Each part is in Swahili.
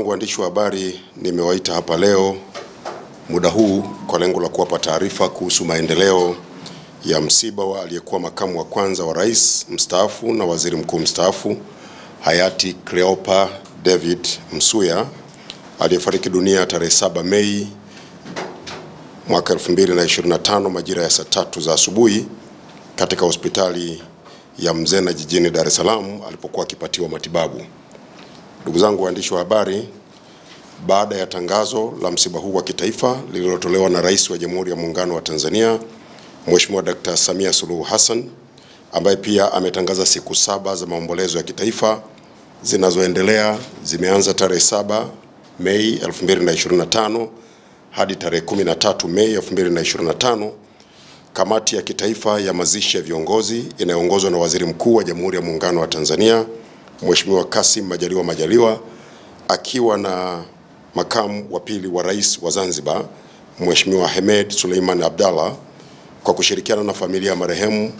Waandishi wa habari, nimewaita hapa leo muda huu kwa lengo la kuwapa taarifa kuhusu maendeleo ya msiba wa aliyekuwa makamu wa kwanza wa rais mstaafu na waziri mkuu mstaafu hayati Cleopa David Msuya aliyefariki dunia tarehe 7 Mei mwaka 2025 majira ya saa 3 za asubuhi katika hospitali ya Mzena jijini Dar es Salaam alipokuwa akipatiwa matibabu. Ndugu zangu waandishi wa habari, baada ya tangazo la msiba huu wa kitaifa lililotolewa na Rais wa Jamhuri ya Muungano wa Tanzania Mheshimiwa Dr. Samia Suluhu Hassan, ambaye pia ametangaza siku 7 za maombolezo ya kitaifa zinazoendelea, zimeanza tarehe 7 Mei 2025 hadi tarehe 13 Mei 2025. Kamati ya kitaifa ya mazishi ya viongozi inayoongozwa na Waziri Mkuu wa Jamhuri ya Muungano wa Tanzania Mheshimiwa Kassim Majaliwa akiwa na makamu wa pili wa rais wa Zanzibar Mheshimiwa Hemed Suleiman Abdallah, kwa kushirikiana na familia ya marehemu,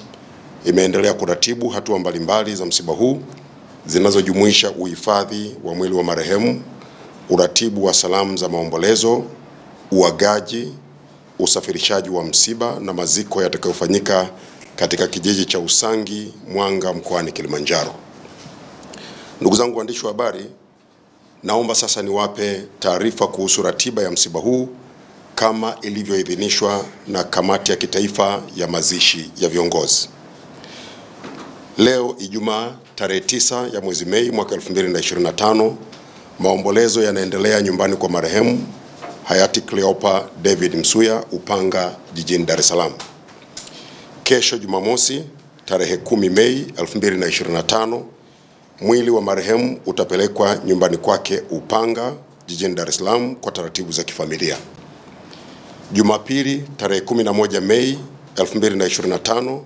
imeendelea kuratibu hatua mbalimbali za msiba huu zinazojumuisha uhifadhi wa mwili wa marehemu, uratibu wa salamu za maombolezo, uagaji, usafirishaji wa msiba na maziko yatakayofanyika katika kijiji cha Usangi, Mwanga, mkoani Kilimanjaro. Ndugu zangu waandishi wa habari, naomba sasa niwape taarifa kuhusu ratiba ya msiba huu kama ilivyoidhinishwa na Kamati ya Kitaifa ya Mazishi ya Viongozi. Leo Ijumaa tarehe 9 ya mwezi Mei mwaka 2025, maombolezo yanaendelea nyumbani kwa marehemu hayati Cleopa David Msuya, Upanga, jijini Dar es Salaam. Kesho Jumamosi tarehe 10 Mei 2025, mwili wa marehemu utapelekwa nyumbani kwake Upanga, jijini Dar es Salaam kwa taratibu za kifamilia. Jumapili tarehe 11 Mei 2025,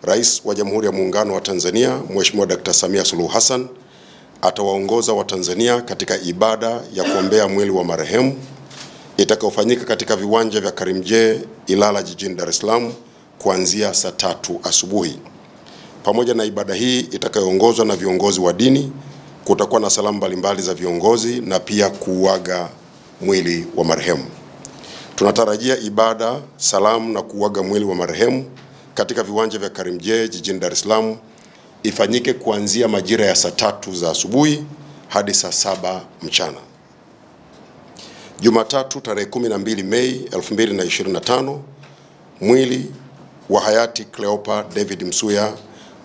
Rais wa Jamhuri ya Muungano wa Tanzania Mheshimiwa Dr. Samia Suluhu Hassan atawaongoza Watanzania katika ibada ya kuombea mwili wa marehemu itakayofanyika katika viwanja vya Karimjee, Ilala, jijini Dar es Salaam kuanzia saa 3 asubuhi. Pamoja na ibada hii itakayoongozwa na viongozi wa dini, kutakuwa na salamu mbalimbali za viongozi na pia kuuaga mwili wa marehemu. Tunatarajia ibada, salamu na kuuaga mwili wa marehemu katika viwanja vya Karimjee jijini Dar es Salaam ifanyike kuanzia majira ya saa 3 za asubuhi hadi saa 7 mchana. Jumatatu tarehe 12 Mei 2025, mwili wa hayati Cleopa David Msuya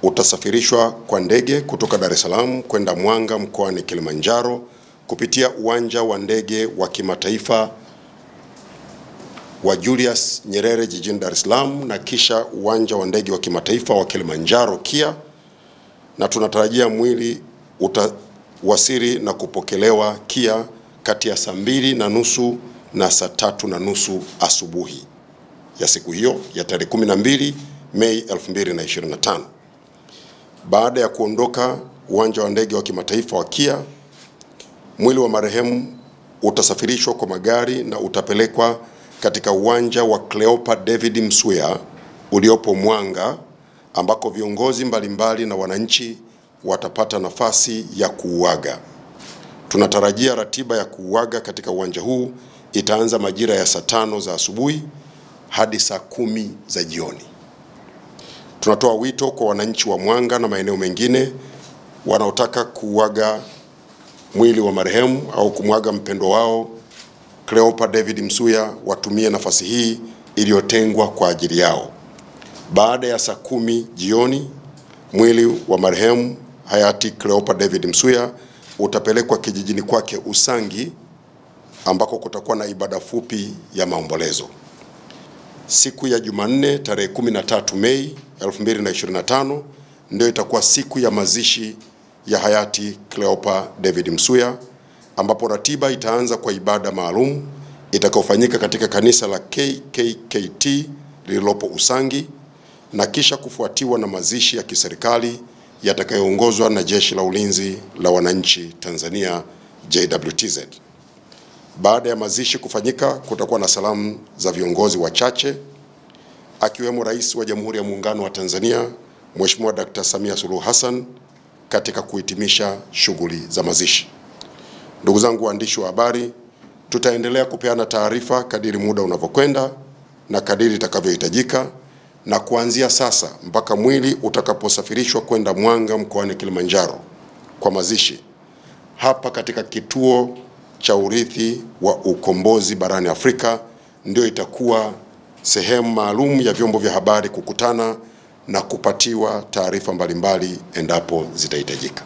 utasafirishwa kwa ndege kutoka Dar es Salaam kwenda Mwanga, mkoani Kilimanjaro kupitia uwanja wa ndege wa kimataifa wa Julius Nyerere jijini Dar es Salaam na kisha uwanja wa ndege wa kimataifa wa Kilimanjaro KIA, na tunatarajia mwili utawasili na kupokelewa KIA kati ya saa 2:30 na saa 3:30 asubuhi ya siku hiyo ya tarehe 12 Mei 2025. Baada ya kuondoka uwanja wa ndege wa kimataifa wa KIA, mwili wa marehemu utasafirishwa kwa magari na utapelekwa katika uwanja wa Cleopa David Msuya uliopo Mwanga, ambako viongozi mbalimbali na wananchi watapata nafasi ya kuuaga. Tunatarajia ratiba ya kuuaga katika uwanja huu itaanza majira ya saa 5 za asubuhi hadi saa 10 za jioni. Tunatoa wito kwa wananchi wa Mwanga na maeneo mengine wanaotaka kuuaga mwili wa marehemu au kumwaga mpendo wao Cleopa David Msuya watumie nafasi hii iliyotengwa kwa ajili yao. Baada ya saa 10 jioni, mwili wa marehemu hayati Cleopa David Msuya utapelekwa kijijini kwake Usangi, ambako kutakuwa na ibada fupi ya maombolezo. Siku ya Jumanne tarehe 13 Mei 2025 ndio itakuwa siku ya mazishi ya hayati Cleopa David Msuya, ambapo ratiba itaanza kwa ibada maalum itakayofanyika katika kanisa la KKKT lililopo Usangi na kisha kufuatiwa na mazishi ya kiserikali yatakayoongozwa na Jeshi la Ulinzi la Wananchi Tanzania JWTZ. Baada ya mazishi kufanyika, kutakuwa na salamu za viongozi wachache akiwemo Rais wa Jamhuri ya Muungano wa Tanzania Mheshimiwa Dr. Samia Suluhu Hassan katika kuhitimisha shughuli za mazishi. Ndugu zangu waandishi wa habari, tutaendelea kupeana taarifa kadiri muda unavyokwenda na kadiri itakavyohitajika, na kuanzia sasa mpaka mwili utakaposafirishwa kwenda Mwanga mkoani Kilimanjaro kwa mazishi hapa katika kituo cha urithi wa ukombozi barani Afrika, ndio itakuwa sehemu maalum ya vyombo vya habari kukutana na kupatiwa taarifa mbalimbali endapo zitahitajika.